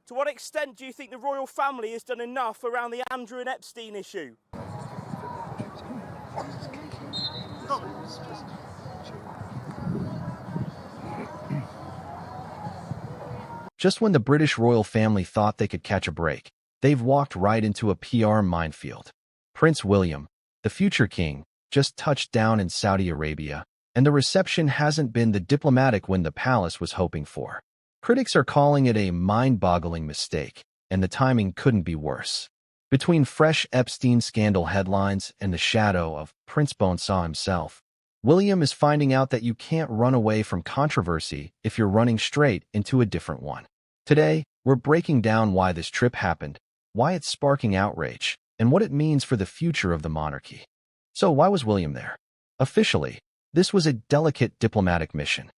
To what extent do you think the royal family has done enough around the Andrew and Epstein issue? Just when the British royal family thought they could catch a break, they've walked right into a PR minefield. Prince William, the future king, just touched down in Saudi Arabia, and the reception hasn't been the diplomatic one the palace was hoping for. Critics are calling it a mind-boggling mistake, and the timing couldn't be worse. Between fresh Epstein scandal headlines and the shadow of Prince Bonesaw himself, William is finding out that you can't run away from controversy if you're running straight into a different one. Today, we're breaking down why this trip happened, why it's sparking outrage, and what it means for the future of the monarchy. So why was William there? Officially, this was a delicate diplomatic mission.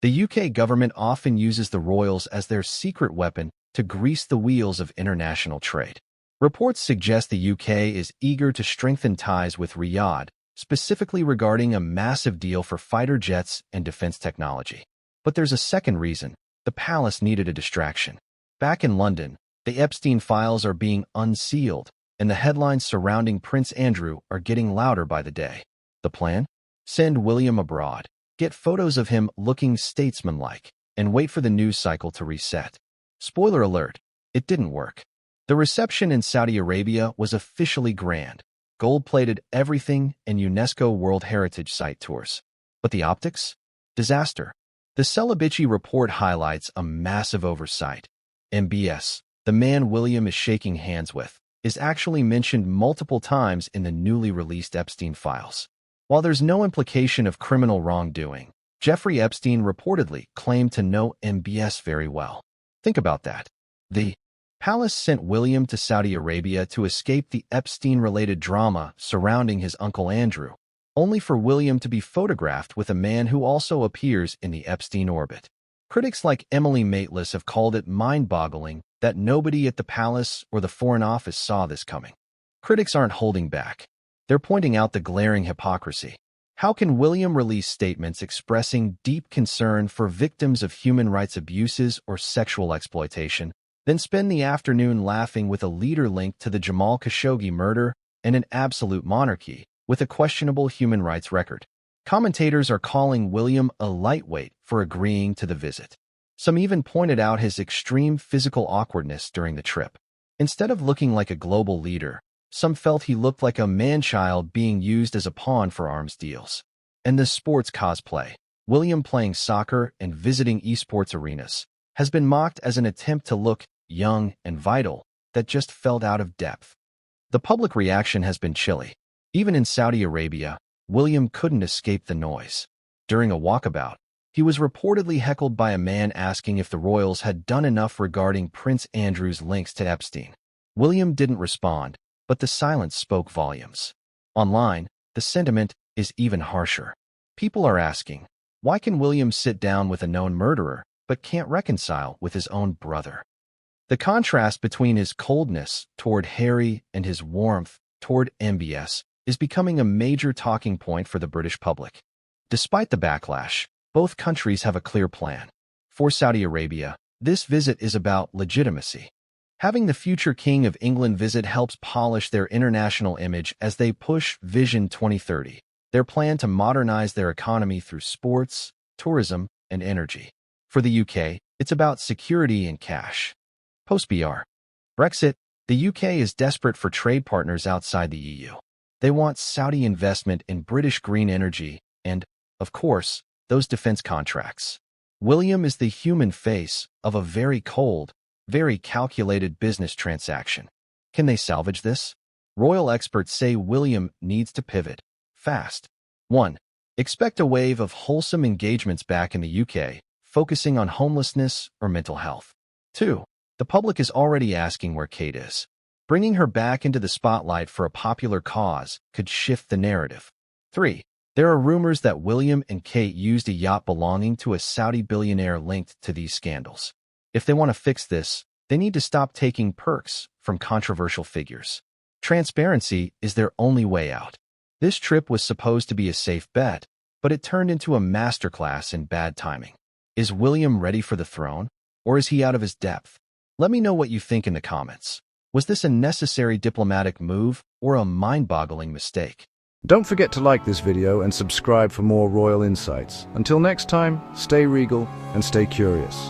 The UK government often uses the royals as their secret weapon to grease the wheels of international trade. Reports suggest the UK is eager to strengthen ties with Riyadh, specifically regarding a massive deal for fighter jets and defense technology. But there's a second reason. The palace needed a distraction. Back in London, the Epstein files are being unsealed, and the headlines surrounding Prince Andrew are getting louder by the day. The plan? Send William abroad, get photos of him looking statesmanlike, and wait for the news cycle to reset. Spoiler alert, it didn't work. The reception in Saudi Arabia was officially grand, gold-plated everything and UNESCO World Heritage Site tours. But the optics? Disaster. The Celebici report highlights a massive oversight. MBS, the man William is shaking hands with, is actually mentioned multiple times in the newly released Epstein files. While there's no implication of criminal wrongdoing, Jeffrey Epstein reportedly claimed to know MBS very well. Think about that. The palace sent William to Saudi Arabia to escape the Epstein-related drama surrounding his uncle Andrew, only for William to be photographed with a man who also appears in the Epstein orbit. Critics like Emily Maitlis have called it mind-boggling that nobody at the palace or the Foreign Office saw this coming. Critics aren't holding back. They're pointing out the glaring hypocrisy. How can William release statements expressing deep concern for victims of human rights abuses or sexual exploitation, then spend the afternoon laughing with a leader linked to the Jamal Khashoggi murder and an absolute monarchy with a questionable human rights record? Commentators are calling William a lightweight for agreeing to the visit. Some even pointed out his extreme physical awkwardness during the trip. Instead of looking like a global leader, some felt he looked like a man-child being used as a pawn for arms deals. And the sports cosplay, William playing soccer and visiting esports arenas, has been mocked as an attempt to look young and vital that just felt out of depth. The public reaction has been chilly. Even in Saudi Arabia, William couldn't escape the noise. During a walkabout, he was reportedly heckled by a man asking if the royals had done enough regarding Prince Andrew's links to Epstein. William didn't respond, but the silence spoke volumes. Online, the sentiment is even harsher. People are asking, why can William sit down with a known murderer but can't reconcile with his own brother? The contrast between his coldness toward Harry and his warmth toward MBS is becoming a major talking point for the British public. Despite the backlash, both countries have a clear plan. For Saudi Arabia, this visit is about legitimacy. Having the future King of England visit helps polish their international image as they push Vision 2030, their plan to modernize their economy through sports, tourism, and energy. For the UK, it's about security and cash. Post-BR. Brexit. The UK is desperate for trade partners outside the EU. They want Saudi investment in British green energy and, of course, those defense contracts. William is the human face of a very cold, very calculated business transaction. Can they salvage this? Royal experts say William needs to pivot fast. 1. Expect a wave of wholesome engagements back in the UK, focusing on homelessness or mental health. 2. The public is already asking where Kate is. Bringing her back into the spotlight for a popular cause could shift the narrative. 3. There are rumors that William and Kate used a yacht belonging to a Saudi billionaire linked to these scandals. If they want to fix this, they need to stop taking perks from controversial figures. Transparency is their only way out. This trip was supposed to be a safe bet, but it turned into a masterclass in bad timing. Is William ready for the throne, or is he out of his depth? Let me know what you think in the comments. Was this a necessary diplomatic move or a mind-boggling mistake? Don't forget to like this video and subscribe for more royal insights. Until next time, stay regal and stay curious.